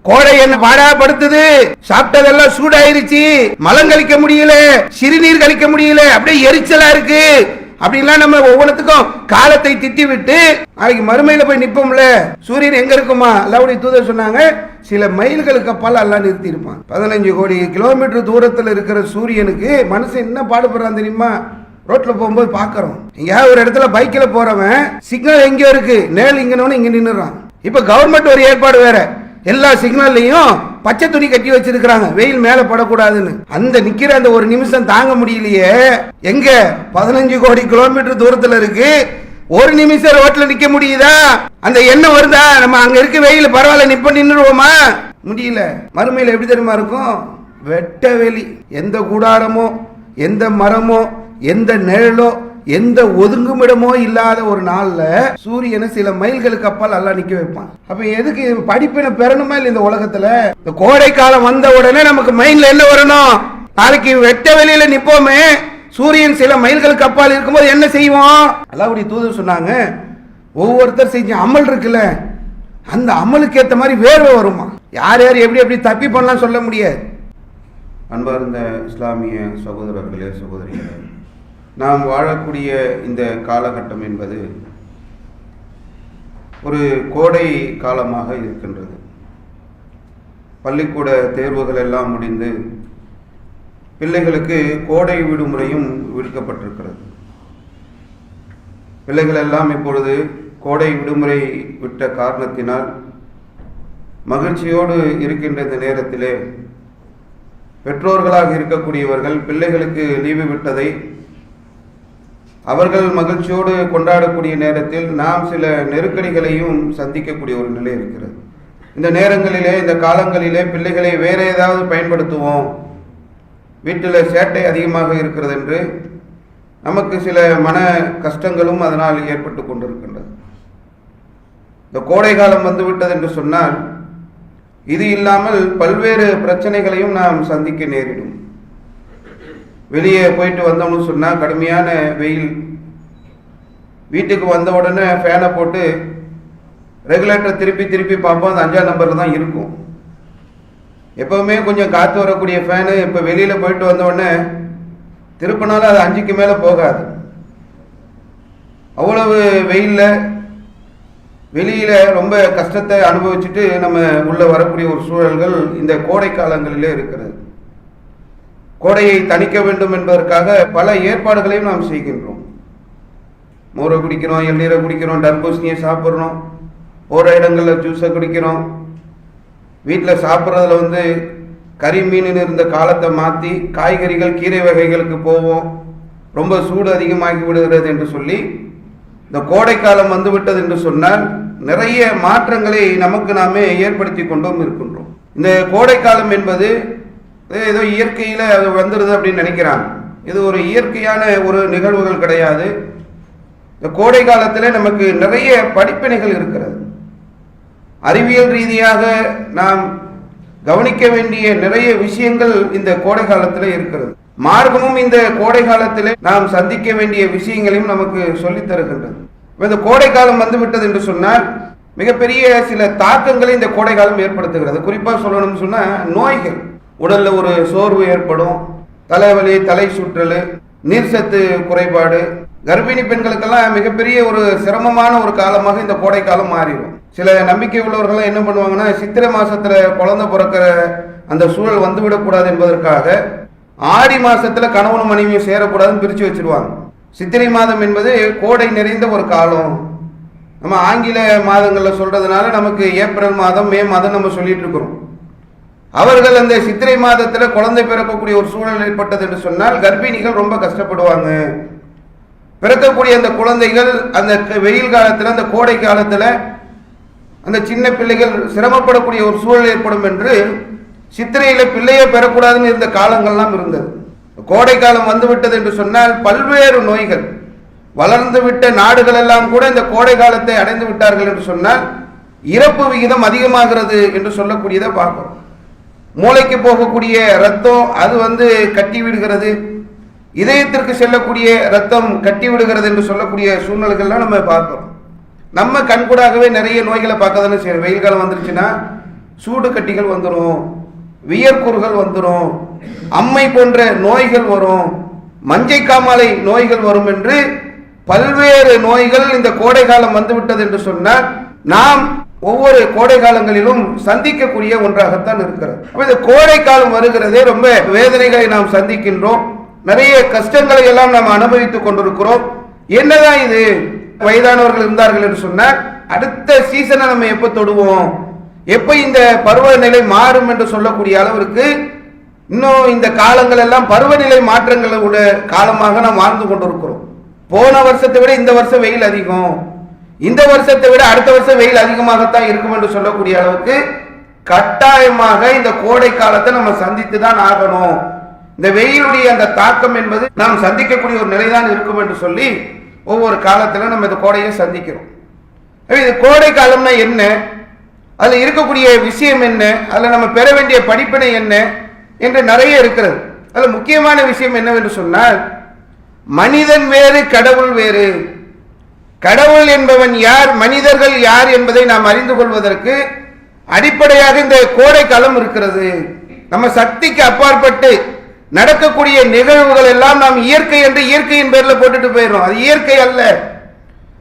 கோடை என்ன பாடாப்படுத்துது, சாப்பிட்டதெல்லாம் சூடாயிருச்சு, மலம் கழிக்க முடியல, சிறுநீர் கழிக்க முடியல, அப்படியே எரிச்சலா இருக்கு அப்படின்லாம் நம்ம ஒவ்வொன்றுத்துக்கும் காலத்தை திட்டி விட்டு நாளைக்கு மறுமையில போய் நிப்போம்ல. சூரியன் எங்க இருக்குமா? அல்லாஹ்வுடைய தூதர் சொன்னாங்க, சில மைல்களுக்கு அப்பால் அல்லாஹ் நிறுத்தி இருப்பான். 15 கோடி கிலோமீட்டர் தூரத்தில் இருக்கிற சூரியனுக்கு மனுஷன் என்ன பாடுபடுறான் தெரியுமா? ரோட்ல போகும்போது பாக்குறோம், எங்கேயாவது ஒரு இடத்துல பைக்ல போறவன் சிக்னல் எங்க இருக்கு, நேல் இங்கன்னு இங்க நின்னுறான். இப்ப கவர்மெண்ட் ஒரு ஏற்பாடு வேற, எல்லா சிக்னல்லையும் பச்சை துணி கட்டி வச்சிருக்காங்க, வெயில் மேல படக்கூடாதுன்னு. அந்த நிக்கிற அந்த ஒரு நிமிஷம் தாங்க முடியலையே. எங்க 15 கோடி கிலோமீட்டர் தூரத்துல இருக்கு, ஒரு நிமிஷம் ரோட்ல நிக்க முடியுதா? அந்த எண்ணம் வருதா? நம்ம அங்க இருக்க வெயில் பரவாயில்ல நிப்ப நின்றுவோமா? முடியல. மறுமையில எப்படி தெரியுமா இருக்கும்? வெட்ட வெளி, எந்த கூடாரமோ எந்த மரமோ எந்த நிழலோ எந்த ஒதுங்குமிடமோ இல்லாத ஒரு நாள்ல சூரியனை சில மைல்களுக்கு அப்பால் அல்லாஹ் நிக்க வைப்பான். அப்ப எதுக்கு படிப்பினை பெறணுமா இல்லை இந்த உலகத்துல? இந்த கோடை காலம் வந்த உடனே நமக்கு மைண்ட்ல என்ன வரணும்? நாளைக்கு வெட்ட வெளியில நிப்போமே, சூரியன் சில மைல்களுக்கு அப்பால் இருக்கும்போது என்ன செய்வோம்? அல்லாஹ்வுடைய தூதர் சொன்னாங்க, ஒவ்வொருத்தர் செஞ்ச அமல் இருக்குல்ல, அந்த அமலுக்கு ஏற்ற மாதிரி வேர்வை வருமா. யார் யார் எப்படி எப்படி தப்பி பண்ணலாம் சொல்ல முடியாது. அன்பார்ந்த இஸ்லாமிய சகோதரர்களே சகோதரிகளே, நாம் வாழக்கூடிய இந்த காலகட்டம் என்பது ஒரு கோடை காலமாக இருக்கின்றது. பள்ளிக்கூட தேர்வுகள் எல்லாம் முடிந்து பிள்ளைகளுக்கு கோடை விடுமுறையும் விடுக்கப்பட்டிருக்கிறது. பிள்ளைகள் எல்லாம் இப்பொழுது கோடை விடுமுறை விட்ட காரணத்தினால் மகிழ்ச்சியோடு இருக்கின்ற இந்த நேரத்திலே பெற்றோர்களாக இருக்கக்கூடியவர்கள் பிள்ளைகளுக்கு லீவு விட்டதை அவர்கள் மகிழ்ச்சியோடு கொண்டாடக்கூடிய நேரத்தில் நாம் சில நெருக்கடிகளையும் சந்திக்கக்கூடிய ஒரு நிலை இருக்கிறது. இந்த நேரங்களிலே, இந்த காலங்களிலே பிள்ளைகளை வேற ஏதாவது பயன்படுத்துவோம், வீட்டில் சேட்டை அதிகமாக இருக்கிறது என்று நமக்கு சில மன கஷ்டங்களும் அதனால் ஏற்பட்டு கொண்டிருக்கின்றது. இந்த கோடை காலம் வந்துவிட்டது என்று சொன்னால் இது இல்லாமல் பல்வேறு பிரச்சனைகளையும் நாம் சந்திக்க நேரிடும். வெளியே போயிட்டு வந்தோம்னு சொன்னால் கடுமையான வெயில், வீட்டுக்கு வந்த உடனே ஃபேனை போட்டு ரெகுலேட்டர் திருப்பி திருப்பி பார்ப்போம், அது 5ஆம் நம்பரில் தான் இருக்கும். எப்போவுமே கொஞ்சம் காற்று வரக்கூடிய ஃபேனு இப்போ வெளியில் போயிட்டு வந்த உடனே திருப்பினாலும் அது 5க்கு மேலே போகாது. அவ்வளவு வெயிலில் வெளியில் ரொம்ப கஷ்டத்தை அனுபவிச்சுட்டு நம்ம உள்ளே வரக்கூடிய ஒரு சூழல்கள் இந்த கோடை காலங்களிலே இருக்கிறது. கோடையை தணிக்க வேண்டும் என்பதற்காக பல ஏற்பாடுகளையும் நாம் செய்கின்றோம். மோரை குடிக்கிறோம், எண்ணீரை குடிக்கிறோம், தர்பூசணியை சாப்பிட்றோம், போகிற இடங்களில் ஜூஸை குடிக்கிறோம். வீட்டில் சாப்பிட்றதுல கறி மீன் இருந்த காலத்தை மாற்றி காய்கறிகள் கீரை வகைகளுக்கு போவோம். ரொம்ப சூடு அதிகமாகி விடுகிறது என்று சொல்லி இந்த கோடை காலம் வந்துவிட்டது என்று சொன்னால் நிறைய மாற்றங்களை நமக்கு நாமே ஏற்படுத்தி கொண்டும் இருக்கின்றோம். இந்த கோடை காலம் என்பது ஏதோ இயற்கையில் அது வந்துடுது அப்படின்னு நினைக்கிறாங்க. இது ஒரு இயற்கையான ஒரு நிகழ்வுகள் கிடையாது. இந்த கோடை காலத்தில் நமக்கு நிறைய படிப்பினைகள் இருக்கிறது. அறிவியல் ரீதியாக நாம் கவனிக்க வேண்டிய நிறைய விஷயங்கள் இந்த கோடை காலத்தில் இருக்கிறது. மார்க்கமும் இந்த கோடை காலத்தில் நாம் சந்திக்க வேண்டிய விஷயங்களையும் நமக்கு சொல்லித் தருகின்றது. இந்த கோடை காலம் வந்துவிட்டது என்று சொன்னால் மிகப்பெரிய சில தாக்கங்களை இந்த கோடை காலம் ஏற்படுத்துகிறது. குறிப்பாக சொல்லணும்னு சொன்னால் நோய்கள், உடல்ல ஒரு சோர்வு ஏற்படும், தலைவலி, தலை சுற்றல், நீர்சத்து குறைபாடு, கர்ப்பிணி பெண்களுக்கெல்லாம் மிகப்பெரிய ஒரு சிரமமான ஒரு காலமாக இந்த கோடை காலம் மாறிடும். சில நம்பிக்கை உள்ளவர்கள் என்ன பண்ணுவாங்கன்னா, சித்திரை மாசத்துல குழந்தை பிறக்கிற அந்த சூழல் வந்துவிடக்கூடாது என்பதற்காக ஆடி மாசத்துல கணவனும் மனைவியும் சேரக்கூடாதுன்னு பிரித்து வச்சிருவாங்க. சித்திரை மாதம் என்பது கோடை நிறைந்த ஒரு காலம். நம்ம ஆங்கில மாதங்களில் சொல்றதுனால நமக்கு ஏப்ரல் மாதம், மே மாதம் நம்ம சொல்லிட்டு இருக்கிறோம். அவர்கள் அந்த சித்திரை மாதத்துல குழந்தை பிறக்கக்கூடிய ஒரு சூழல் ஏற்பட்டது என்று சொன்னால் கர்ப்பிணிகள் ரொம்ப கஷ்டப்படுவாங்க. பிறக்கக்கூடிய அந்த குழந்தைகள் அந்த வெயில் காலத்துல, அந்த கோடை காலத்துல அந்த சின்ன பிள்ளைகள் சிரமப்படக்கூடிய ஒரு சூழல் ஏற்படும் என்று சித்திரையில பிள்ளையை பெறக்கூடாதுன்னு இருந்த காலங்கள்லாம் இருந்தது. கோடை காலம் வந்துவிட்டது என்று சொன்னால் பல்வேறு நோய்கள், வளர்ந்து விட்ட நாடுகள் எல்லாம் கூட இந்த கோடை காலத்தை அடைந்து விட்டார்கள் என்று சொன்னால் இறப்பு விகிதம் அதிகமாகிறது என்று சொல்லக்கூடியதை பார்க்கிறோம். மூளைக்கு போகக்கூடிய ரத்தம் அது கட்டி விடுகிறது, இதயத்திற்கு செல்லக்கூடிய ரத்தம் கட்டி விடுகிறது என்று சொல்லக்கூடிய சூழ்நிலைகள்லாம் நம்ம பார்க்கிறோம். நம்ம கண்கூடாகவே நிறைய நோய்களை பார்க்க தானே செய்யறோம். வெயில் காலம் வந்துருச்சுன்னா சூடு கட்டிகள் வந்துடும், வியர்க்குறுகள் வந்துடும், அம்மை போன்ற நோய்கள் வரும், மஞ்சை காமாலை நோய்கள் வரும் என்று பல்வேறு நோய்கள் இந்த கோடை காலம் வந்துவிட்டது என்று சொன்னால் நாம் ஒவ்வொரு கோடை காலங்களிலும் சந்திக்கக்கூடிய ஒன்றாகத்தான் இருக்கிறது. இந்த கோடை காலம் வருகிறதே ரொம்ப வேதனைகளை நாம் சந்திக்கின்றோம், நிறைய கஷ்டங்களை எல்லாம் நாம் அனுபவித்துக் கொண்டிருக்கிறோம். என்னதான் இது? வயதானவர்கள் இருந்தார்கள் என்று சொன்னால் அடுத்த சீசனை நம்ம எப்ப தொடுவோம், எப்ப இந்த பருவநிலை மாறும் என்று சொல்லக்கூடிய அளவிற்கு இன்னும் இந்த காலங்கள் எல்லாம் பருவநிலை மாற்றங்களோட காலமாக நாம் வாழ்ந்து கொண்டிருக்கிறோம். போன வருஷத்தை விட இந்த வருஷம் வெயில் அதிகம், இந்த வருஷத்தை விட அடுத்த வருஷம் வெயில் அதிகமாகத்தான் இருக்கும் என்று சொல்லக்கூடிய அளவுக்கு கட்டாயமாக இந்த கோடை காலத்தை நம்ம சந்தித்து தான் ஆகணும். இந்த வெயிலுடைய அந்த தாக்கம் என்பது நாம் சந்திக்கக்கூடிய ஒரு நிலைதான் இருக்கும் என்று சொல்லி ஒவ்வொரு காலத்துல நம்ம இந்த கோடையை சந்திக்கிறோம். இது கோடை காலம்னா என்ன, அதுல இருக்கக்கூடிய விஷயம் என்ன, அதுல நம்ம பெற வேண்டிய படிப்பினை என்ன என்று நிறைய இருக்கிறது. அதுல முக்கியமான விஷயம் என்னவென்று சொன்னால் மனிதன் வேறு கடவுள் வேறு. கடவுள் என்பவன் யார், மனிதர்கள் யார் என்பதை நாம் அறிந்து கொள்வதற்கு அடிப்படையாக இந்த கோடை காலம் இருக்கிறது. நம்ம சக்திக்கு அப்பாற்பட்டு நடக்கக்கூடிய நிகழ்வுகள் எல்லாம் நாம் இயற்கை என்று இயற்கையின் பேர்ல போட்டுட்டு போயிடும். அது இயற்கை அல்ல,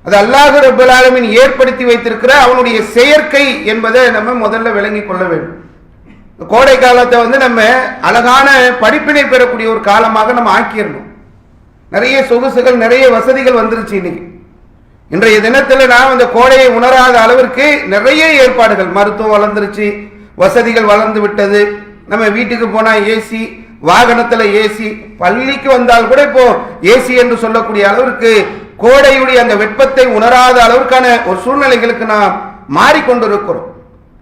அது அல்லாஹ் ரப்பல் ஆலமீன் ஏற்படுத்தி வைத்திருக்கிற அவனுடைய செயற்கை என்பதை நம்ம முதல்ல விளங்கி கொள்ள வேண்டும். கோடை காலத்தை நம்ம அழகான படிப்பினை பெறக்கூடிய ஒரு காலமாக நம்ம ஆக்கிடணும். நிறைய சொகுசுகள், நிறைய வசதிகள் வந்துருச்சு. இன்னைக்கு இன்றைய தினத்துல நாம் அந்த கோடையை உணராத அளவிற்கு நிறைய ஏற்பாடுகள், மருத்துவம் வளர்ந்துருச்சு, வசதிகள் வளர்ந்து விட்டது. நம்ம வீட்டுக்கு போனா ஏசி, வாகனத்துல ஏசி, பள்ளிக்கு வந்தால் கூட இப்போ ஏசி என்று சொல்லக்கூடிய அளவிற்கு கோடையுடைய அந்த வெப்பத்தை உணராத அளவிற்கான ஒரு சூழ்நிலைகளுக்கு நாம் மாறிக்கொண்டிருக்கிறோம்.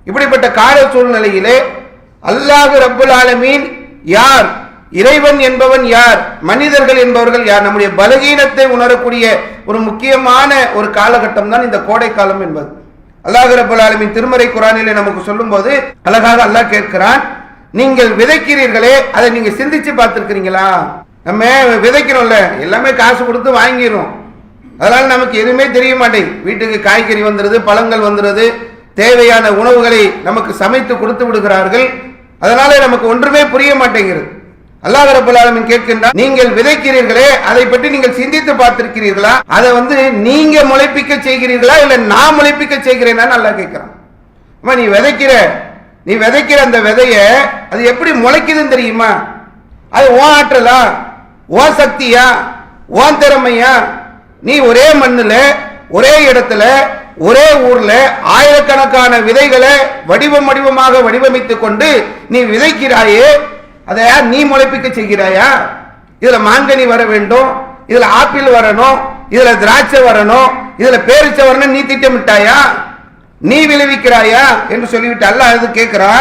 இப்படிப்பட்ட கால சூழ்நிலையிலே அல்லாஹ் ரப்புல் ஆலமீன் யார், இறைவன் என்பவன் யார், மனிதர்கள் என்பவர்கள் யார், நம்முடைய பலகீனத்தை உணரக்கூடிய ஒரு முக்கியமான ஒரு காலகட்டம் தான் இந்த கோடை காலம் என்பது. அல்லாஹ் ரப்பல் ஆலமீன் திருமறை குர்ஆனிலே நமக்கு சொல்லும் போது அழகாக அல்லாஹ் கேட்கிறான், நீங்கள் விதைக்கிறீர்களே அதை நீங்க சிந்திச்சு பார்த்திருக்கிறீங்களா? நம்ம விதைக்கிறோம்ல, எல்லாமே காசு கொடுத்து வாங்கிடுறோம், அதனால நமக்கு எதுவுமே தெரிய மாட்டேங்குது. வீட்டுக்கு காய்கறி வந்துடுது, பழங்கள் வந்துடுது, தேவையான உணவுகளை நமக்கு சமைத்து கொடுத்து விடுகிறார்கள், அதனால நமக்கு ஒன்றுமே புரிய மாட்டேங்கிறது. அல்லாஹ் ரப்பல் ஆலமீன் கேட்கின்றான், நீங்கள் விதைக்கிறீர்களே அதை பற்றி நீங்கள் சிந்தித்து பார்த்திருக்கிறீர்களா? அதை நீங்க முளைப்பிக்க செய்கிறீர்களா இல்ல நான் முளைப்பிக்க செய்கிறேனான்னு அல்லாஹ் கேட்கிறான். நீ விதைக்கிற அந்த விதைய அது எப்படி முளைக்குதுன்னு தெரியுமா? அது ஓ ஆற்றலா, ஓ சக்தியா, ஓ திறமையா? நீ ஒரே மண்ணுல, ஒரே இடத்துல, ஒரே ஊர்ல ஆயிரக்கணக்கான விதைகளை வடிவமாக வடிவமைத்துக் கொண்டு நீ விதைக்கிறாயே, அதை நீ முளைப்பிக்க செய்கிறாயா? இதுல மாங்கனி வர வேண்டும், இதுல ஆப்பிள் வரணும், இதுல திராட்சை வரணும், இதுல பேரிச்சை வரணும், நீ திட்டமிட்டாயா? நீ விளைவிக்கிறாயா என்று சொல்லிவிட்டு அல்லாஹ் அது கேட்கிறா.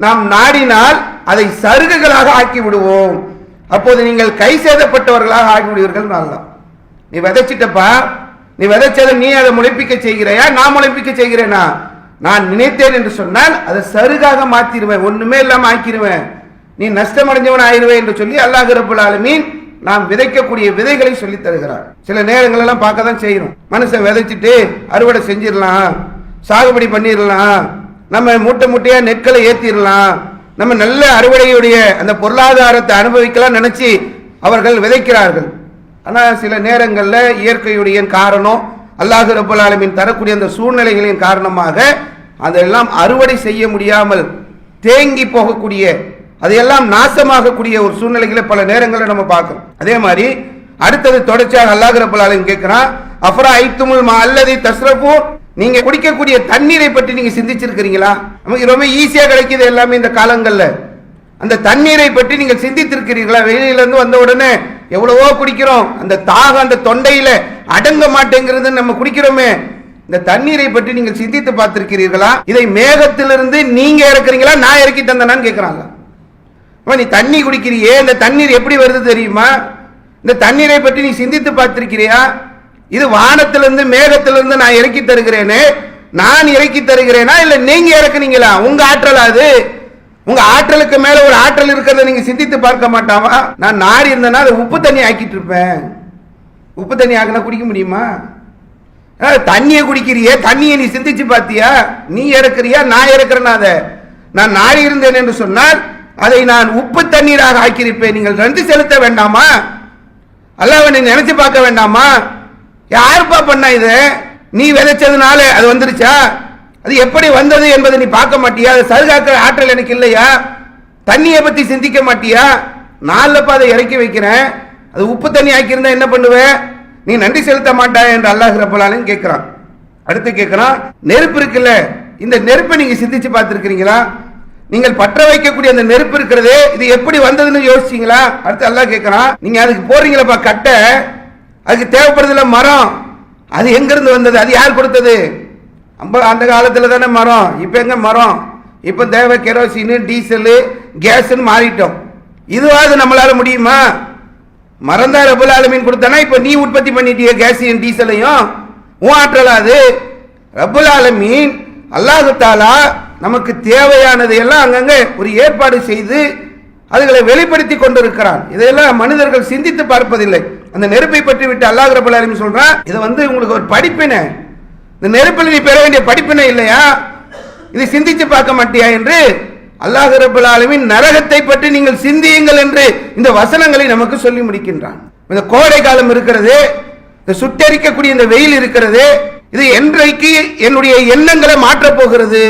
நாம் நாடினால் அதை சருகுகளாக ஆக்கி விடுவோம், அப்போது நீங்கள் கை சேதப்பட்டவர்களாக ஆக்கி விடுவீர்கள். அல்லாஹ், நீ விதைச்சிட்டப்பா, நீ விதைச்சதை நீ அதை முளைப்பிக்க செய்கிறாயா, நான் முளைப்பிக்க செய்கிறேனா? நான் நினைத்தேன் என்று சொன்னால் அதை சருகாக மாத்திடுவேன், ஒண்ணுமே இல்லாம ஆக்கிடுவேன், நீ நஷ்டம் அடைஞ்சவன் ஆயிடுவேன் என்று சொல்லி அல்லாஹ் ரப்பல் ஆலமீன் நாம் விதைக்கக்கூடிய விதைகளை சொல்லி தருகிறார். சில நேரங்கள் எல்லாம் பார்க்க தான் செய்யணும். மனுஷன் விதைச்சிட்டு அறுவடை செஞ்சிடலாம், சாகுபடி பண்ணிடலாம், நம்ம மூட்டை மூட்டையா நெற்களை ஏத்திடலாம், நம்ம நல்ல அறுவடையுடைய அந்த பொருளாதாரத்தை அனுபவிக்கலாம் நினைச்சு அவர்கள் விதைக்கிறார்கள். ஆனா சில நேரங்கள்ல இயற்கையுடைய காரணம், அல்லாஹ் ரப்பல் ஆலமீன் தரக்கூடிய அந்த சூழ்நிலைகளின் காரணமாக அதெல்லாம் அறுவடை செய்ய முடியாமல் தேங்கி போகக்கூடிய, அதையெல்லாம் நாசமாகக்கூடிய ஒரு சூழ்நிலைகளை பல நேரங்களில் நம்ம பார்க்கிறோம். அதே மாதிரி அடுத்தது தொடர்ச்சியாக அல்லாஹ் ரப்பல் ஆலமீன் கேட்கிறான், அஃபரா ஐத்துமுல் மா அல்லதி தஸ்ரஃபு, நீங்க குடிக்கக்கூடிய தண்ணீரை பற்றி நீங்க சிந்திச்சிருக்கிறீங்களா? நமக்கு ரொம்ப ஈஸியா கிடைக்குது எல்லாமே இந்த காலங்கள்ல. அந்த தண்ணீரை பற்றி நீங்கள் சிந்தித்திருக்கிறீர்களா? வெளியில இருந்து வந்த உடனே எவ்வளவோ குடிக்கிறோம், அந்த தாகம் அந்த தொண்டையில அடங்க மாட்டேங்கிறது, நம்ம குடிக்கிறோமே, இந்த தண்ணீரை பற்றி நீங்கள் சிந்தித்து பார்த்திருக்கிறீர்களா? இதை மேகத்திலிருந்து நீங்க இறக்குறீங்களா, நான் இறக்கி தந்தனான்னு கேட்கிறாங்க. நீ தண்ணி குடிக்கிறியே, இந்த தண்ணீர் எப்படி வருது தெரியுமா? இந்த தண்ணீரை பற்றி நீ சிந்தித்து பார்த்திருக்கிறியா? இது வானத்திலிருந்து மேகத்திலிருந்து நான் இறக்கி தருகிறேனே, நான் இறக்கி தருகிறேனா இல்ல நீங்க இறக்குனீங்களா? உங்க ஆற்றல் அது. உங்க ஆற்றலுக்கு மேல ஒரு ஆற்றல் இருக்கிறத நீங்க சிந்தித்து பார்க்க மாட்டாமா? நான் நாடி இருந்தேன்னா அதை உப்பு தண்ணி ஆக்கிட்டு இருப்பேன். உப்பு தண்ணி ஆக்கினா குடிக்க முடியுமா? தண்ணியை குடிக்கிறியே, தண்ணியை நீ சிந்திச்சு பார்த்தியா? நீ இறக்குறியா நான் இறக்குறேன்னா? அதை நான் நாடி இருந்தேன் என்று சொன்னால் அதை நான் உப்பு தண்ணீராக ஆக்கியிருப்பேன். நீங்கள் நன்றி செலுத்த வேண்டாமா? அல்லாஹ்வை நீ நினைச்சு பார்க்க வேண்டாமா? யாருப்பா பண்ண இது? நீ விதைச்சதுனால அது வந்துருச்சா? அது எப்படி வந்தது என்பதை நீ பார்க்க மாட்டியா? அதை சருகாக்கிற ஆற்றல் எனக்கு இல்லையா? தண்ணியை பத்தி சிந்திக்க மாட்டியா? நாலுப்பா அதை இறக்கி வைக்கிறேன், அது உப்பு தண்ணி ஆக்கியிருந்தா என்ன பண்ணுவேன்? நீ நன்றி செலுத்த மாட்டாய் என்று அல்லாஹ் ரப்பல் ஆலமீன் கேட்கிறான். அடுத்து கேட்கிறான், நெருப்பு இருக்குல்ல, இந்த நெருப்பை நீங்க சிந்திச்சு பார்த்திருக்கிறீங்களா? நீங்கள் பற்ற வைக்கக்கூடிய அந்த நெருப்பு இருக்கிறதே, இது எப்படி வந்ததுன்னு யோசிச்சீங்களா? அடுத்து அல்லாஹ் கேட்கிறான், நீங்க அதுக்கு போறீங்களப்பா கட்டை, அதுக்கு தேவைப்படுறதுல மரம், அது எங்கிருந்து வந்தது? அது யார் கொடுத்தது? அந்த காலத்துல தானே மரம், இப்ப எங்க மரம்? இப்ப தேவை கெரோசின், டீசல், கேஸ்ன்னு மாறிட்டோம். இதுவாது நம்மளால முடியுமா? மரம் தான் ரப்பல் ஆலமீன் கொடுத்தானா? இப்ப நீ உற்பத்தி பண்ணிட்டிய கேஸையும் டீசலையும், உன் ஆற்றலாது. ரப்பல் ஆலமீன் அல்லாஹ் தஆலா நமக்கு தேவையானதை எல்லாம் அங்கங்க ஒரு ஏற்பாடு செய்து அதுகளை வெளிப்படுத்தி கொண்டிருக்கிறான். இதெல்லாம் மனிதர்கள் சிந்தித்து பார்ப்பதில்லை. அந்த நெருப்பை பற்றி விட்டு அல்லாஹ் ரப்பல் ஆலமீன் சொல்றான், இது உங்களுக்கு ஒரு படிப்பினை, இந்த நெருப்பில் நீ பெற வேண்டிய படிப்பினை இல்லையா? இதை சிந்திச்சு பார்க்க மாட்டியா என்று அல்லாஹ் ரப்பல் ஆலமீன் நரகத்தை பற்றி நீங்கள் சிந்தியுங்கள் என்று இந்த வசனங்களை நமக்கு சொல்லி முடிக்கின்றான். இந்த கோடை காலம் இருக்கிறது, இந்த சுட்டெரிக்கக்கூடிய இந்த வெயில் இருக்கிறது, இது என்றைக்கு என்னுடைய எண்ணங்களை மாற்றப் போகிறது,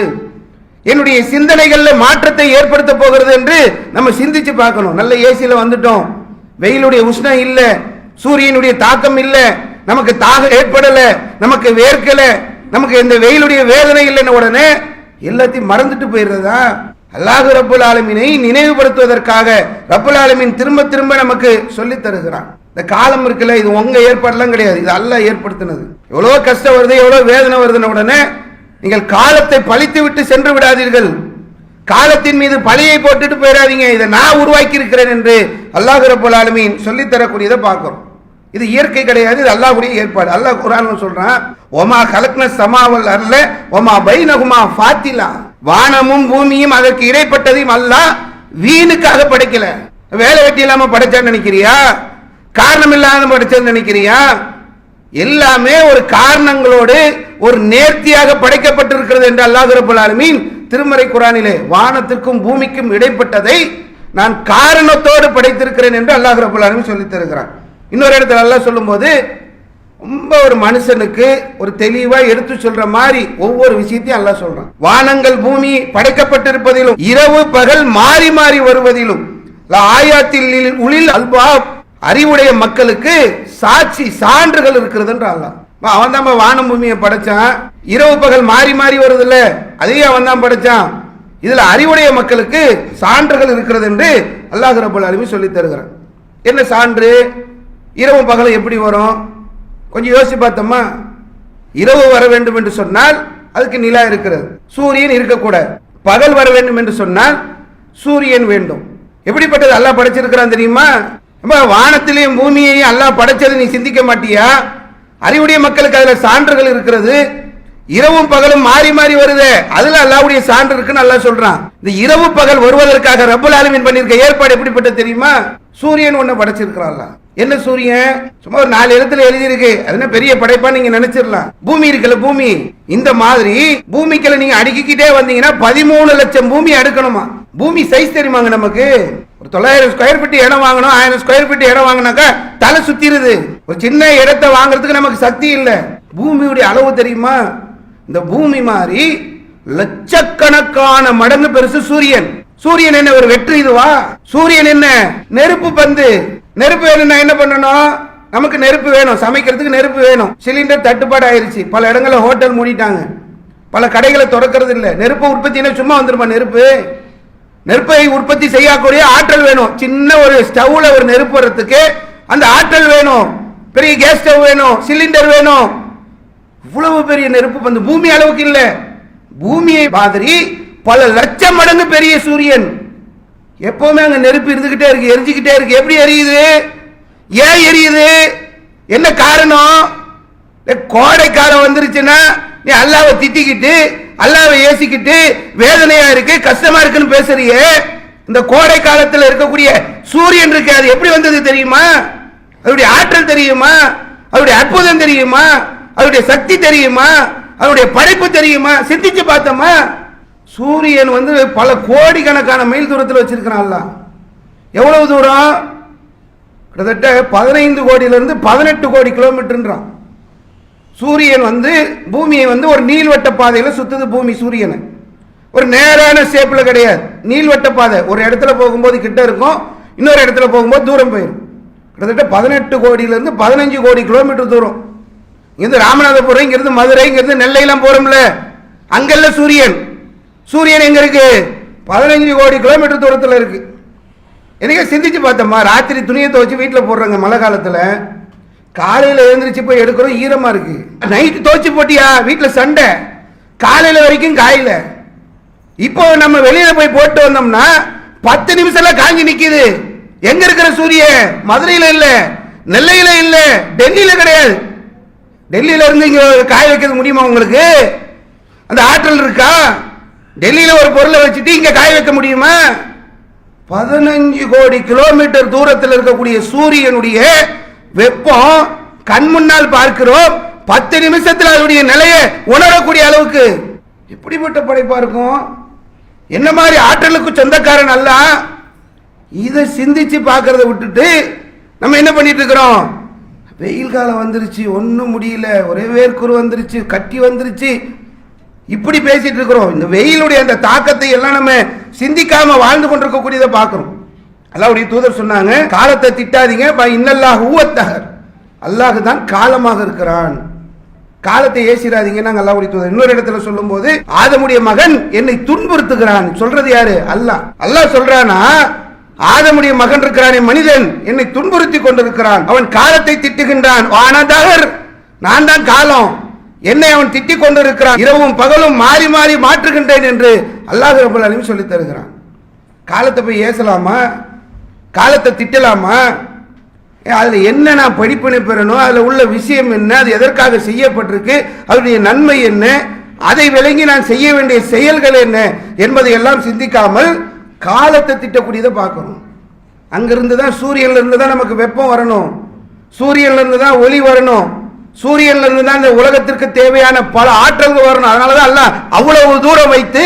என்னுடைய சிந்தனைகள்ல மாற்றத்தை ஏற்படுத்த போகிறது என்று நம்ம சிந்திச்சு பார்க்கணும். நல்ல ஏசியில வந்துட்டோம், வெயிலுடைய உஷ்ணம் இல்ல, சூரியனுடைய தாக்கம் இல்ல, நமக்கு தாகம் ஏற்படல, நமக்கு வேர்க்கல, நமக்கு இந்த வெயிலுடைய வேதனை இல்லைன்னு உடனே எல்லாத்தையும் மறந்துட்டு போயிடுறதா? அல்லாஹ் ரப்பல் ஆலமீனை நினைவுபடுத்துவதற்காக ரப்பல் ஆலமீன் திரும்ப திரும்ப நமக்கு சொல்லி தருகிறான். இந்த காலம் இருக்குல்ல, இது உங்க ஏற்பாடுலாம் கிடையாது, இது அல்லாஹ் ஏற்படுத்தினது. எவ்வளவு கஷ்டம் வருது, எவ்வளவு வேதனை வருதுன்னு உடனே நீங்கள் காலத்தை பழித்து விட்டு சென்று விடாதீர்கள், காலத்தின் மீது பழியை போட்டுட்டு போயிடாதீங்க, இதை நான் உருவாக்கி இருக்கிறேன் என்று அல்லாஹ் ரப்பல் ஆலமீன் சொல்லி தரக்கூடியதை பார்க்கிறோம். இது இயற்கை கிடையாது, இது அல்லாஹ்வுடைய ஏற்பாடு. அல்லாஹ் குர்ஆன்ல சொல்றான், ஒமா கலக்ன சமாவல் அர்ல ஒமா பைனஹுமா ஃபாத்திலா, வானமும் பூமியும் அதற்கு இடைப்பட்டதையும் அல்லாஹ் வீணுக்காக படைக்கல. வேலை வெட்டி இல்லாம படைச்சான்னு நினைக்கிறியா? காரணம் இல்லாம படைச்சான்னு நினைக்கிறியா? எல்லாமே ஒரு காரணங்களோடு ஒரு நேர்த்தியாக படைக்கப்பட்டிருக்கிறது என்று அல்லாஹ் ரப்பல் ஆலமீன் திருமறை குர்ஆனிலே வானத்திற்கும் பூமிக்கும் இடைப்பட்டதை நான் காரணத்தோடு படைத்திருக்கிறேன் என்று அல்லாஹ் ரப்பல் ஆலமீன் சொல்லித் தருகிறான். இன்னொரு இடத்துல அல்லாஹ் சொல்லும்போது ரொம்ப ஒரு மனுஷனுக்கு ஒரு தெளிவா எடுத்து சொல்ற மாதிரி ஒவ்வொரு விஷயத்தையும் அல்லாஹ் சொல்றான். வானங்கள் பூமி படைக்கப்பட்டிருப்பதிலும் இரவு பகல் மாறி மாறி வருவதிலும் ஆயாத்தில் உளில் அல்பாப், அறிவுடைய மக்களுக்கு சாட்சி சான்றுகள் இருக்கிறது என்று அல்லாஹ். அவன் தான் வானம் பூமியை படைச்சான், இரவு பகல் மாறி மாறி வருது இல்ல, அதையே அவன் தான் படைச்சான், இதுல அறிவுடைய மக்களுக்கு சான்றுகள் இருக்கிறது என்று அல்லாஹ் ரப்பல் ஆலமீன் சொல்லி தருகிறான். என்ன சான்று? இரவு பகல் எப்படி வரும்? கொஞ்சம் யோசிச்சு பார்த்தோமா? இரவு வர வேண்டும் என்று சொன்னால் அதுக்கு நிலா இருக்கிறது, சூரியன் இருக்கக்கூடாது. பகல் வர வேண்டும் என்று சொன்னால் சூரியன் வேண்டும். எப்படிப்பட்டது அல்லாஹ் படைச்சிருக்கிறான் தெரியுமா? வானத்திலேயும் பூமியையும் அல்லாஹ் படைச்சது நீ சிந்திக்க மாட்டியா? அறிவுடைய மக்களுக்கு அதுல சான்றுகள் இருக்கிறது. இரவும் பகலும் மாறி மாறி வருது, அதுல அல்லாஹ்வுடைய சான்று இருக்குன்னு அல்லாஹ் சொல்றான். இந்த இரவு பகல் வருவதற்காக ரப்பல் ஆலமீன் பண்ணிருக்க ஏற்பாடு எப்படிப்பட்டது தெரியுமா? சூரியன் ஒண்ணு படைச்சிருக்கிறான். என்ன சூரியன்? சும்மா ஒரு 4 எழுத்துல எழுதி இருக்கு, அது என்ன பெரிய படைப்பா நீங்க நினைச்சிடலாம். பூமி இருக்குல்ல, பூமி, இந்த மாதிரி பூமிக்குள்ள நீங்க அடுக்கிக்கிட்டே வந்தீங்கன்னா 13 லட்சம் பூமி அடுக்கணுமா? பூமி சைஸ் தெரியுமாங்க நமக்கு? ஒரு 900 ஸ்கொயர் ஃபீட் இடம் வாங்கணும், 1000 ஸ்கொயர் ஃபீட் இடம் வாங்கினாக்கா தலை சுத்திருது. ஒரு சின்ன இடத்தை வாங்குறதுக்கு நமக்கு சக்தி இல்லை. பூமியுடைய அளவு தெரியுமா? இந்த பூமி மாதிரி லட்சக்கணக்கான மடங்கு பெருசு சூரியன். சூரியன் என்ன ஒரு வெற்று இதுவா? சூரியன் என்ன நெருப்பு பந்து. நெருப்பு வேணும்னா என்ன பண்ணணும்? நமக்கு நெருப்பு வேணும், சமைக்கிறதுக்கு நெருப்பு வேணும். சிலிண்டர் தட்டுப்பாடு ஆயிருச்சு, பல இடங்களில் ஹோட்டல் மூடிட்டாங்க, பல கடைகளை திறக்கிறது இல்லை. நெருப்பு உற்பத்தினா சும்மா வந்துருமா? நெருப்பை உற்பத்தி செய்யக்கூடிய ஆற்றல் வேணும். சின்ன ஒரு ஸ்டவ்ல ஒரு நெருப்பு வர்றதுக்கு அந்த ஆற்றல் வேணும். பெரிய கேஸ் ஸ்டவ் வேணும், சிலிண்டர் வேணும். இவ்வளவு பெரிய நெருப்பு வந்து பூமி அளவுக்கு இல்ல, பூமியை மாதிரி பல லட்சம் மடங்கு பெரிய சூரியன். எப்பவுமே அங்க நெருப்பு இருந்துகிட்டே இருக்கு, எரிஞ்சுக்கிட்டே இருக்கு. எப்படி எரியுது? ஏன் எரியுது? என்ன காரணம்? கோடை காலம் வந்துருச்சுன்னா நீ அல்லாஹ்வை திட்டிக்கிட்டு அல்லாஹ்வை ஏசிக்கிட்டு வேதனையா இருக்கு கஷ்டமா இருக்குன்னு பேசுறியே. இந்த கோடை காலத்தில் இருக்கக்கூடிய சூரியன் இருக்கு, அது எப்படி வந்தது தெரியுமா? அதோடைய ஆற்றல் தெரியுமா? அதோடைய அற்புதம் தெரியுமா? அதோடைய சக்தி தெரியுமா? அதோடைய படைப்பு தெரியுமா? சிந்திச்சு பார்த்தோமா? சூரியன் வந்து பல கோடிக்கணக்கான மைல் தூரத்தில் வச்சிருக்கிறான் அல்லாஹ். எவ்வளவு தூரம்? கிட்டத்தட்ட 15 கோடியிலிருந்து 18 கோடி கிலோமீட்டர்ன்றான். சூரியன் வந்து பூமியை வந்து ஒரு நீள்வட்ட பாதையில் சுத்துது. பூமி சூரியனை ஒரு நேரான ஷேப்ல கிடையாது, நீள்வட்ட பாதை. ஒரு இடத்துல போகும்போது கிட்ட இருக்கும், இன்னொரு இடத்துல போகும்போது தூரம் போயிடும். கிட்டத்தட்ட 18 கோடியிலிருந்து 15 கோடி கிலோமீட்டர் தூரம். இங்கிருந்து ராமநாதபுரம், இங்கிருந்து மதுரை, இங்கிருந்து நெல்லையெல்லாம் போறோம்ல, அங்கல்ல சூரியன். சூரியன் எங்க இருக்கு? 15 கோடி கிலோமீட்டர் தூரத்தில் இருக்கு. எனக்கு சிந்திச்சு பார்த்தோமா, ராத்திரி துணியை துவச்சு வீட்டில் போடுறாங்க மழை காலத்தில், காலையில் எழுந்திரிச்சு போய் எடுக்கிறோம், ஈரமா இருக்கு. நைட்டு துவச்சு போட்டியா, வீட்டில் சண்டை, காலையில் வரைக்கும் காயில. இப்போ நம்ம வெளியில போய் போட்டு வந்தோம்னா 10 நிமிஷம்ல காஞ்சி நிக்குது. எங்க இருக்கிற சூரியன்? மதுரையில இல்ல, நெல்லையில இல்ல, டெல்லியில கிடையாது. டெல்லியில இருந்து இங்க காய வைக்கிறது முடியுமா உங்களுக்கு? அந்த ஆற்றல் இருக்கா? டெல்லியில ஒரு பொருளை வச்சுட்டு இங்க காய வைக்க முடியுமா? 15 கோடி கிலோமீட்டர் தூரத்தில் இருக்கக்கூடிய சூரியனுடைய வெப்பம் கண் முன்னால் பார்க்கிறோம். 10 நிமிஷத்தில் அதனுடைய நிலையை உணரக்கூடிய அளவுக்கு எப்படிப்பட்ட படைப்பா இருக்கும்? என்ன மாதிரி ஆற்றலுக்கு சொந்தக்காரன் அல்ல. இதை சிந்திச்சு பார்க்கறத விட்டுட்டு நம்ம என்ன பண்ணிட்டு இருக்கிறோம்? வெயில் காலம் வந்துருச்சு, ஒன்றும் முடியல, ஒரே வேர்க்குரு வந்துருச்சு, கட்டி வந்துருச்சு, இப்படி பேசிட்டு இருக்கிறோம். இந்த வெயிலுடைய அந்த தாக்கத்தை எல்லாம் நம்ம சிந்திக்காம வாழ்ந்து கொண்டிருக்கக்கூடியதை பார்க்கிறோம். அல்லாஹ்வுடைய தூதர் சொன்னாங்க, காலத்தை திட்டாதீங்க, இன்னல்லாஹு ஹுவத்தஹர், அல்லாஹ் தான் காலமாக இருக்கிறான், காலத்தை ஏசிராதீங்க. நாங்கள் அல்லாஹ்வுடைய தூதர் இன்னொரு இடத்துல சொல்லும் போது, ஆதமுடைய மகன் என்னை துன்புறுத்துகிறான். சொல்றது யாரு? அல்லாஹ். அல்லாஹ் சொல்றானா, ஆதமுடைய மகன் இருக்கிறானே மனிதன், என்னை துன்புறுத்தி கொண்டிருக்கிறான், அவன் காலத்தை திட்டுகின்றான். வானதகர், நான் தான் காலம், என்னை அவன் திட்டிக் கொண்டிருக்கிறான், இரவும் பகலும் மாறி மாறி மாற்றுகின்றேன் என்று அல்லாஹ் ரப்பல் ஆலமீன் சொல்லி தருகிறான். காலத்தை போய் ஏசலாமா? காலத்தை திட்டலாமா? அதில் என்ன நான் படிப்பினை பெறணும், அதில் உள்ள விஷயம் என்ன, அது எதற்காக செய்யப்பட்டிருக்கு, அதனுடைய நன்மை என்ன, அதை விளங்கி நான் செய்ய வேண்டிய செயல்கள் என்ன என்பதை எல்லாம் சிந்திக்காமல் காலத்தை திட்டக்கூடியதை பார்க்கணும். அங்கிருந்து தான், சூரியன்ல இருந்து தான் நமக்கு வெப்பம் வரணும், சூரியன்ல இருந்து தான் ஒளி வரணும், சூரியன்ல இருந்து தான் இந்த உலகத்திற்கு தேவையான பல ஆற்றல்கள் வரணும். அதனால தான் அல்லாஹ் அவ்வளவு தூரம் வைத்து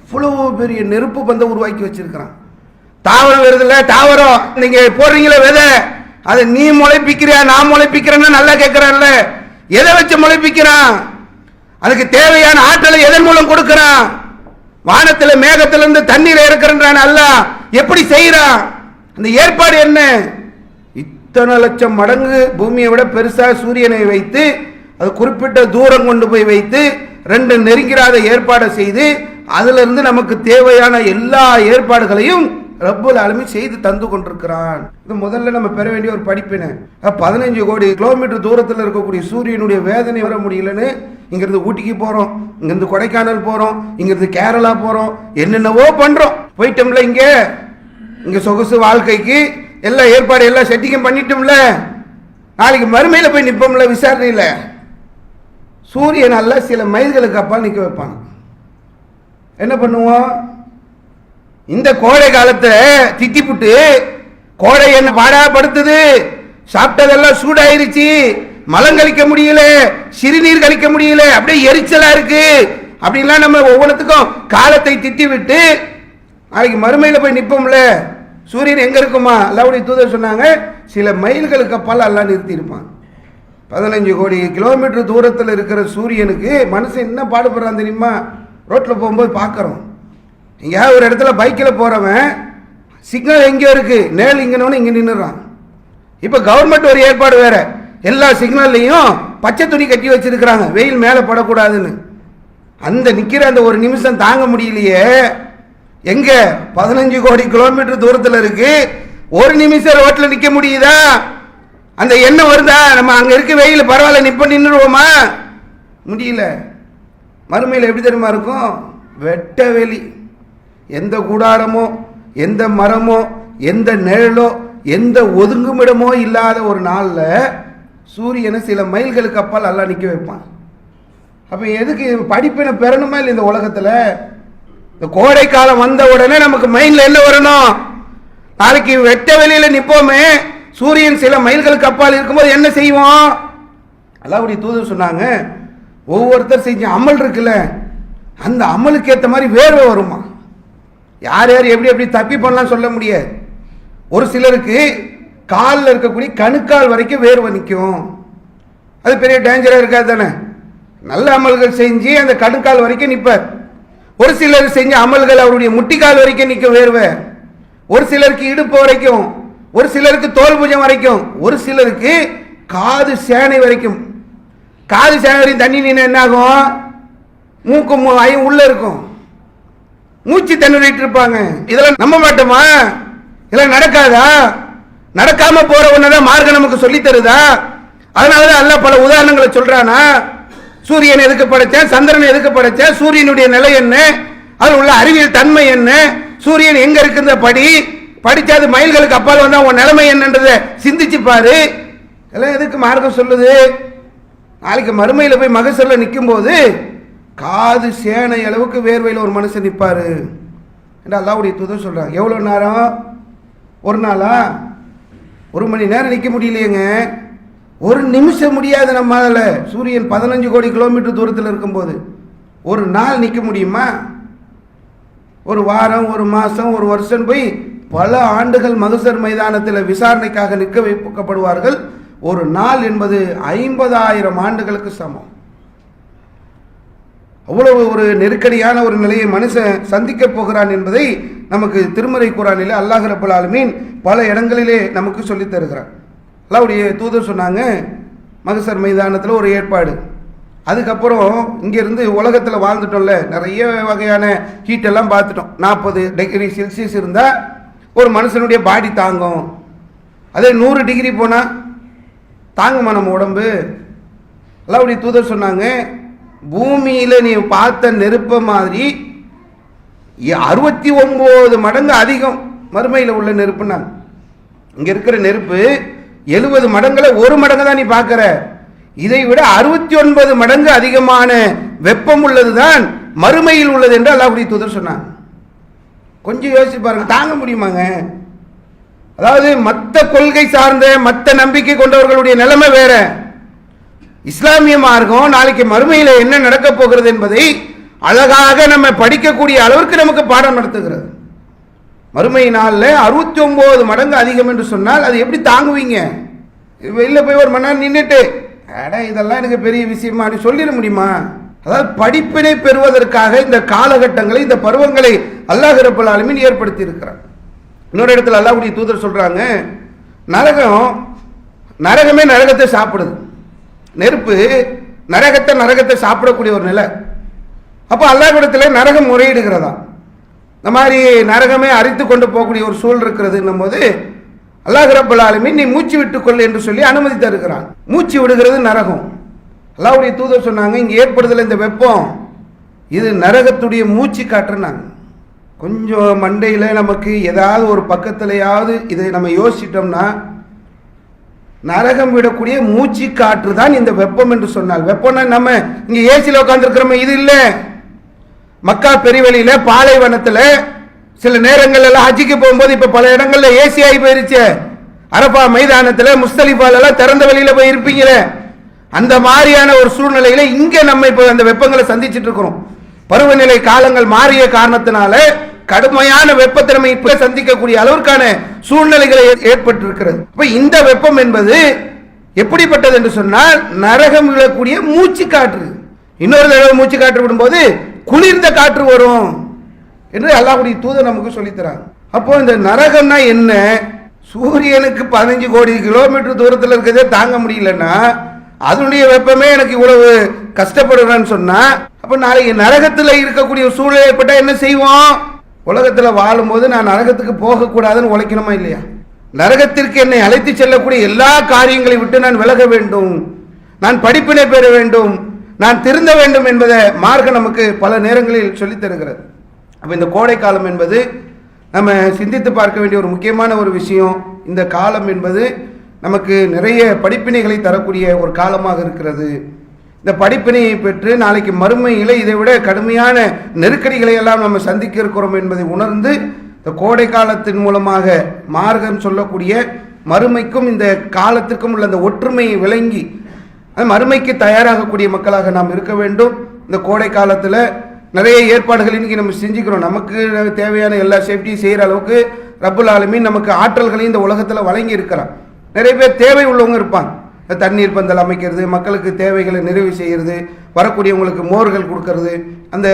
அவ்வளவு பெரிய நெருப்பு பந்தை உருவாக்கி வச்சிருக்கிறான். தாவரம் வருதுல்ல, தாவரம் நீங்க போடுறீங்களே விதை, அதை நீ முளைப்பிக்கிறியா நான் முளைப்பிக்கிறேன்னு நல்லா கேட்கிறான்ல, எதை வச்சு முளைப்பிக்கிறான்? அதுக்கு தேவையான ஆற்றலை எதன் மூலம் கொடுக்கிறான்? வானத்துல மேகத்திலிருந்து தண்ணீரை இறக்குறான் அல்லாஹ். எப்படி செய்யறான்? அந்த ஏற்பாடு என்ன? இத்தனை லட்சம் மடங்கு பூமியை விட பெருசா சூரியனை வைத்து, அது குறிப்பிட்ட தூரம் கொண்டு போய் வைத்து, 2 நெருங்கிறாத ஏற்பாடை செய்து, அதுல இருந்து நமக்கு தேவையான எல்லா ஏற்பாடுகளையும் ரப்புல் ஆலமீன் செய்து தந்து கொண்டிருக்கிறான். இது முதல்ல நம்ம பெற வேண்டிய ஒரு படிப்பினை. 15 கோடி கிலோமீட்டர் தூரத்தில் இருக்கக்கூடிய சூரியனுடைய வேதனை வர முடியலன்னு இங்கிருந்து ஊட்டிக்கு போறோம், இங்கிருந்து கொடைக்கானல் போறோம், இங்கிருந்து கேரளா போறோம், என்னென்னவோ பண்றோம். போயிட்டோம்ல, இங்க சொகுசு வாழ்க்கைக்கு எல்லா ஏற்பாடு எல்லாம் செட்டிங்கும் பண்ணிட்டோம்ல, நாளைக்கு மறுமையில போய் நிப்போம்ல விசாரணையில. சூரியன் அல்ல சில மைல்களுக்கு அப்பால் நிக்க வைப்பாங்க. என்ன பண்ணுவோம்? இந்த கோடை காலத்தை திட்டிப்புட்டு, கோடை என்ன பாடாப்படுத்துது, சாப்பிட்டதெல்லாம் சூடாயிருச்சு, மலம் கழிக்க முடியல, சிறுநீர் கழிக்க முடியல, அப்படியே எரிச்சலா இருக்கு அப்படின்லாம் நம்ம ஒவ்வொன்றுத்துக்கும் காலத்தை திட்டி விட்டு நாளைக்கு மறுமையில போய் நிப்போம்ல, சூரியன் எங்க இருக்குமா? அல்லாஹ்வுடைய தூதர் சொன்னாங்க, சில மைல்களுக்கு அப்பால் அல்லாஹ் நிறுத்தி இருப்பான். 15 கோடி கிலோமீட்டர் தூரத்தில் இருக்கிற சூரியனுக்கு மனுஷன் என்ன பாடுபடுறான் தெரியுமா? ரோட்ல போகும்போது பார்க்கறோம், எங்கேயாவது ஒரு இடத்துல பைக்கில் போறவன் சிக்னல் எங்கேயோ இருக்கு, நேல் இங்கன்னு இங்க நின்றுறான். இப்ப கவர்மெண்ட் ஒரு ஏற்பாடு வேற, எல்லா சிக்னல்லையும் பச்சை துணி கட்டி வச்சிருக்கிறாங்க, வெயில் மேலே படக்கூடாதுன்னு. அந்த நிக்கிற அந்த ஒரு நிமிஷம் தாங்க முடியலையே. எங்க 15 கோடி கிலோமீட்டர் தூரத்தில் இருக்கு, ஒரு நிமிஷம் ரோட்ல நிக்க முடியுதா? அந்த எண்ணம் வருதா? நம்ம அங்க இருக்க வெயில் பரவாயில்ல நிப்ப நின்றுடுவோமா? முடியல. மறுமையில் எப்படி தெரியுமா இருக்கும்? வெட்ட வெளி, எந்த கூடாரமோ, எந்த மரமோ, எந்த நிழலோ, எந்த ஒதுங்குமிடமோ இல்லாத ஒரு நாள்ல சூரியனை சில மைல்களுக்கு அப்பால் அல்லாஹ் நிக்க வைப்பான். அப்ப எதுக்கு படிப்பினை பெறணுமா இல்லை? இந்த உலகத்துல இந்த கோடை காலம் வந்த உடனே நமக்கு மைண்ட்ல என்ன வரணும்? நாளைக்கு வெட்ட வெளியில நிப்போமே, சூரியன் சில மைல்களுக்கு அப்பால் இருக்கும்போது என்ன செய்வோம்? அல்லாஹ்வுடைய தூதர் சொன்னாங்க, ஒவ்வொருத்தர் செஞ்ச அமல் இருக்குல்ல, அந்த அமலுக்கு ஏற்ற மாதிரி வேர்வை வருமா? யார் யார் எப்படி எப்படி தப்பி பண்ணலாம் சொல்ல முடியாது. ஒரு சிலருக்கு காலில் இருக்கக்கூடிய கணுக்கால் வரைக்கும் வேர்வை நிற்கும். அது பெரிய டேஞ்சராக இருக்காது தானே. நல்ல அமல்கள் செஞ்சு அந்த கணுக்கால் வரைக்கும் நிற்பார். ஒரு சிலர் செஞ்ச அமல்கள் அவருடைய முட்டிக்கால் வரைக்கும் நிற்கும் வேர்வை. ஒரு சிலருக்கு இடுப்பு வரைக்கும், ஒரு சிலருக்கு தோல் புஜம் வரைக்கும், ஒரு சிலருக்கு காது சேனை வரைக்கும். காது சேனை வரைக்கும் தண்ணி நின்று என்ன ஆகும்? மூக்கும் வாயும் உள்ள இருக்கும், மூச்சு தண்ணீர் இருப்பாங்க. இதெல்லாம் நம்ப மாட்டோமா? இதெல்லாம் நடக்காதா? நடக்காம போற ஒன்னதான் மார்க்கம் நமக்கு சொல்லி தருதா? அதனாலதான் அல்லாஹ் பல உதாரணங்களை சொல்றானா? சூரியன் எதுக்கு படைச்சேன், சந்திரன் எதுக்கு படைச்சேன், சூரியனுடைய நிலை என்ன, அதில் உள்ள அறிவியல் தன்மை என்ன, சூரியன் எங்க இருக்குன்ற படிச்சாது மைல்களுக்கு அப்பால் வந்தா உன் நிலைமை என்னன்றதை சிந்திச்சு பாரு. எல்லாம் எதுக்கு மார்க்கம் சொல்லுது? நாளைக்கு மறுமையில போய் மகசூல்ல நிற்கும் போது காது சேனை அளவுக்கு வேர்வையில் ஒரு மனுஷன் நிற்பாரு என்று அல்லாஹ்வுடைய தூதர் சொல்றாங்க. எவ்வளவு நேரம்? ஒரு நாளா? 1 மணி நேரம் நிற்க முடியலையேங்க. ஒரு நிமிஷம் முடியாது நம்மால. சூரியன் 15 கோடி கிலோமீட்டர் தூரத்தில் இருக்கும்போது ஒரு நாள் நிற்க முடியுமா? ஒரு வாரம், ஒரு மாசம், ஒரு வருஷம் போய் பல ஆண்டுகள் மகசர் மைதானத்தில் விசாரணைக்காக நிற்க வைக்கப்படுவார்கள். ஒரு நாள் என்பது 50,000 ஆண்டுகளுக்கு சமம். அவ்வளவு ஒரு நெருக்கடியான ஒரு நிலையை மனுஷன் சந்திக்க போகிறான் என்பதை நமக்கு திருமறை குர்ஆனிலே அல்லாஹ் ரப்பல் ஆலமீன் பல இடங்களிலே நமக்கு சொல்லித் தருகிறான். அல்லாஹ்வுடைய தூதர் சொன்னாங்க, மகசர் மைதானத்தில் ஒரு ஏற்பாடு. அதுக்கப்புறம் இங்கிருந்து உலகத்தில் வாழ்ந்துட்டோம்ல, நிறைய வகையான ஹீட்டெல்லாம் பார்த்துட்டோம். 40 டிகிரி செல்சியஸ் இருந்தால் ஒரு மனுஷனுடைய பாடி தாங்கும். அதே 100 டிகிரி போனால் தாங்குமா நம்ம உடம்பு? அல்லாஹ்வுடைய தூதர் சொன்னாங்க, பூமியில் நீ பார்த்த நெருப்ப மாதிரி 69 மடங்கு அதிகம் மறுமையில் உள்ள நெருப்புனாங்க. இங்கே இருக்கிற நெருப்பு 70 மடங்குல 1 மடங்கு தான் நீ பார்க்குற. இதை விட 69 மடங்கு அதிகமான வெப்பம் உள்ளதுதான் மறுமையில் உள்ளது என்று அல்லாஹ்வுடைய தூதர் சொன்னாங்க. கொஞ்சம் யோசிச்சு பாருங்க, தாங்க முடியுமாங்க? அதாவது மற்ற கொள்கை சார்ந்த மற்ற நம்பிக்கை கொண்டவர்களுடைய நிலைமை வேற. இஸ்லாமிய மார்க்கம் நாளைக்கு மறுமையில் என்ன நடக்க போகிறது என்பதை அழகாக நம்ம படிக்கக்கூடிய அளவிற்கு நமக்கு பாடம் நடத்துகிறது. மறுமை நாளில் 69 மடங்கு அதிகம் என்று சொன்னால் அது எப்படி தாங்குவீங்க? வெளில போய் 1 மணி நேரம் நின்றுட்டு இதெல்லாம் எனக்கு பெரிய விஷயமா அப்படி சொல்லிட முடியுமா? அதாவது படிப்பினை பெறுவதற்காக இந்த காலகட்டங்களை, இந்த பருவங்களை அல்லாஹ் ரப்பல் ஆலமீன் ஏற்படுத்தி இருக்கிறார். இன்னொரு இடத்துல அல்லாஹ்வுடைய தூதர் சொல்றாங்க, நரகமே நரகத்தை சாப்பிடுது. நெருப்பு நரகத்தை சாப்பிடக்கூடிய ஒரு நிலை. அப்போ அல்லாஹ்விடத்தில் நரகம் முறையிடுகிறதா? இந்த மாதிரி நரகமே அரித்து கொண்டு போகக்கூடிய ஒரு சூழல் இருக்கிறதுன்னும் போது அல்லாஹ் ரப்பல் ஆலமீன் நீ மூச்சு விட்டுக்கொள் என்று சொல்லி அனுமதி தருகிறான். மூச்சு விடுகிறது நரகம். அல்லாஹ்வுடைய தூதர் சொன்னாங்க, இங்கே ஏற்படுதல் இந்த வெப்பம் இது நரகத்துடைய மூச்சு காற்றுனாங்க. கொஞ்சம் மண்டையில் நமக்கு ஏதாவது ஒரு பக்கத்துலையாவது இதை நம்ம யோசிச்சிட்டோம்னா, நரகம் விடக்கூடிய மூச்சு காற்று தான் இந்த வெப்பம் என்று சொன்னால், வெப்பம்னா நம்ம இங்கே ஏசியில் உட்காந்துருக்கிறோமே இது இல்லை. மக்கா பெருவெளியில பாலைவனத்தில் சில நேரங்கள் எல்லாம் ஹஜ்ஜுக்கு போகும்போது இப்ப பல இடங்கள்ல ஏசி ஆகி போயிருச்சு. அரபா மைதானத்தில் முஸ்தலிஃபால எல்லாம் திறந்த வெளியில போய் இருப்பீங்க. அந்த மாதிரியான ஒரு சூழ்நிலையில இங்க நம்ம இப்ப அந்த வெப்பங்களை சந்திச்சுட்டு இருக்கிறோம். பருவநிலை காலங்கள் மாறிய காரணத்தினால கடுமையான வெப்பத்திறமை இப்ப சந்திக்கக்கூடிய அளவிற்கான சூழ்நிலைகளை ஏற்பட்டு இருக்கிறது. இப்ப இந்த வெப்பம் என்பது எப்படிப்பட்டது என்று சொன்னால் நரகம் விழக்கூடிய மூச்சு காற்று. இன்னொரு தடவை மூச்சு காற்று விடும்போது குளிர்ந்த காற்று வரும் என்று அல்லாஹ்வுடைய தூதர் நமக்கு சொல்லித்தராங்க. அப்போ இந்த நரகம்னா என்ன? சூரியனுக்கு 15 கோடி கிலோமீட்டர் தூரத்தில் இருக்கிறதே தாங்க முடியலன்னா அதனுடைய வெப்பமே எனக்கு இவ்வளவு கஷ்டப்படுறேன்னு சொன்னா, அப்ப நாளைக்கு நரகத்தில் இருக்கக்கூடிய சூழ்நிலை ஏற்பட்டா என்ன செய்வோம்? உலகத்தில் வாழும்போது நான் நரகத்துக்கு போகக்கூடாதுன்னு உழைக்கணுமா இல்லையா? நரகத்திற்கு என்னை அழைத்து செல்லக்கூடிய எல்லா காரியங்களை விட்டு நான் விலக வேண்டும், நான் படிப்பினை பெற வேண்டும், நான் திருந்த வேண்டும் என்பதை மார்க்கம் நமக்கு பல நேரங்களில் சொல்லித் தருகிறது. அப்போ இந்த கோடை காலம் என்பது நம்ம சிந்தித்து பார்க்க வேண்டிய ஒரு முக்கியமான ஒரு விஷயம். இந்த காலம் என்பது நமக்கு நிறைய படிப்பினைகளை தரக்கூடிய ஒரு காலமாக இருக்கிறது. இந்த படிப்பினையை பெற்று நாளைக்கு மறுமையில் இதை விட கடுமையான நெருக்கடிகளை எல்லாம் நம்ம சந்திக்க இருக்கிறோம் என்பதை உணர்ந்து இந்த கோடை காலத்தின் மூலமாக மார்க்கம் சொல்லக்கூடிய மறுமைக்கும் இந்த காலத்திற்கும் உள்ள அந்த ஒற்றுமையை விளங்கி மறுமைக்கு தயாராகக்கூடிய மக்களாக நாம் இருக்க வேண்டும். இந்த கோடை காலத்தில் நிறைய ஏற்பாடுகள் இன்னைக்கு நம்ம செஞ்சுக்கிறோம். நமக்கு தேவையான எல்லா சேஃப்டியும் செய்கிற அளவுக்கு ரப்புல் ஆலமீன் நமக்கு ஆற்றல்களையும் இந்த உலகத்தில் வழங்கி இருக்கிறான். நிறைய பேர் தேவை உள்ளவங்க இருப்பாங்க. தண்ணீர் பந்தல் அமைக்கிறது, மக்களுக்கு தேவைகளை நிறைவு செய்கிறது, வரக்கூடியவங்களுக்கு மோர்கள் கொடுக்கறது, அந்த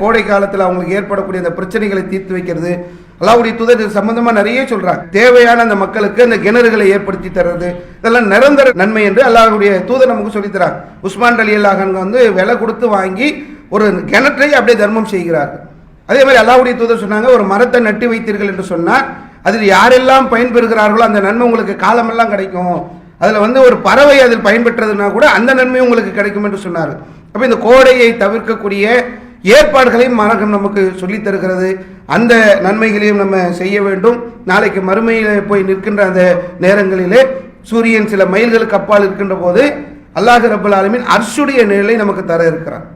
கோடை காலத்தில் அவங்களுக்கு ஏற்படக்கூடிய அந்த பிரச்சனைகளை தீர்த்து வைக்கிறது. அல்லாஹ்வுடைய தூதர் இது சம்பந்தமா நிறைய சொல்றாங்க. தேவையான அந்த மக்களுக்கு அந்த கிணறுகளை ஏற்படுத்தி தர்றது, இதெல்லாம் நிரந்தர நன்மை என்று அல்லாஹ்வுடைய தூதர் நமக்கு சொல்லித்தராங்க. உஸ்மான் ரலியல்லாஹு அன்ஹு வந்து விலை கொடுத்து வாங்கி ஒரு கிணற்றை அப்படியே தர்மம் செய்கிறார்கள். அதே மாதிரி அல்லாஹ்வுடைய தூதர் சொன்னாங்க, ஒரு மரத்தை நட்டு வைத்தீர்கள் என்று சொன்னால் அதில் யாரெல்லாம் பயன்பெறுகிறார்களோ அந்த நன்மை உங்களுக்கு காலமெல்லாம் கிடைக்கும். அதில் வந்து ஒரு பறவை அதில் பயன்பெற்றதுனா கூட அந்த நன்மை உங்களுக்கு கிடைக்கும் என்று சொன்னார். அப்போ இந்த கோடையை தவிர்க்கக்கூடிய ஏற்பாடுகளையும் மார்க்கம் நமக்கு சொல்லித் தருகிறது. அந்த நன்மைகளையும் நம்ம செய்ய வேண்டும். நாளைக்கு மறுமையில் போய் நிற்கின்ற அந்த நேரங்களிலே சூரியன் சில மைல்களுக்கு அப்பால் இருக்கின்ற போது அல்லாஹ் ரப்பல் ஆலமீன் அர்ஷுடைய நிழலை நமக்கு தர இருக்கிறான்.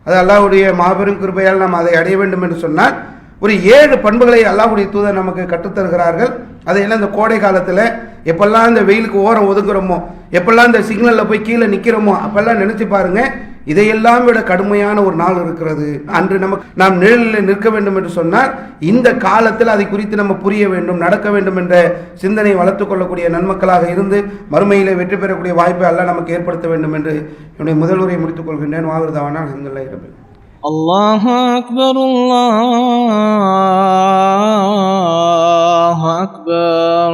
அது அல்லாஹ்வுடைய மாபெரும் கிருபையால் நாம் அதை அடைய வேண்டும் என்று சொன்னால் ஒரு 7 பண்புகளை அல்லாஹ்வுடைய தூதர் நமக்கு கற்றுத்தருகிறார்கள். அதையெல்லாம் இந்த கோடை காலத்தில் எப்பெல்லாம் இந்த வெயிலுக்கு ஓரம் ஒதுக்குறோமோ, எப்பெல்லாம் இந்த சிக்னலில் போய் கீழே நிற்கிறோமோ அப்பெல்லாம் நினைச்சு பாருங்க, இதையெல்லாம் விட கடுமையான ஒரு நாள் இருக்கிறது. அன்று நாம் நிழலில் நிற்க வேண்டும் என்று சொன்னால் இந்த காலத்தில் அதை குறித்து நம்ம புரிய வேண்டும், நடக்க வேண்டும் என்ற சிந்தனை வளர்த்து கொள்ளக்கூடிய நன்மக்களாக இருந்து மறுமையிலே வெற்றி பெறக்கூடிய வாய்ப்பை அல்லாஹ் நமக்கு ஏற்படுத்த வேண்டும் என்று என்னுடைய முதல் உரையை முடித்துக் கொள்கின்றேன். வாகுர்தாவானா அல்ஹம்துலில்லாஹி ரப்பில் ஆலமீன். الله أكبر الله أكبر.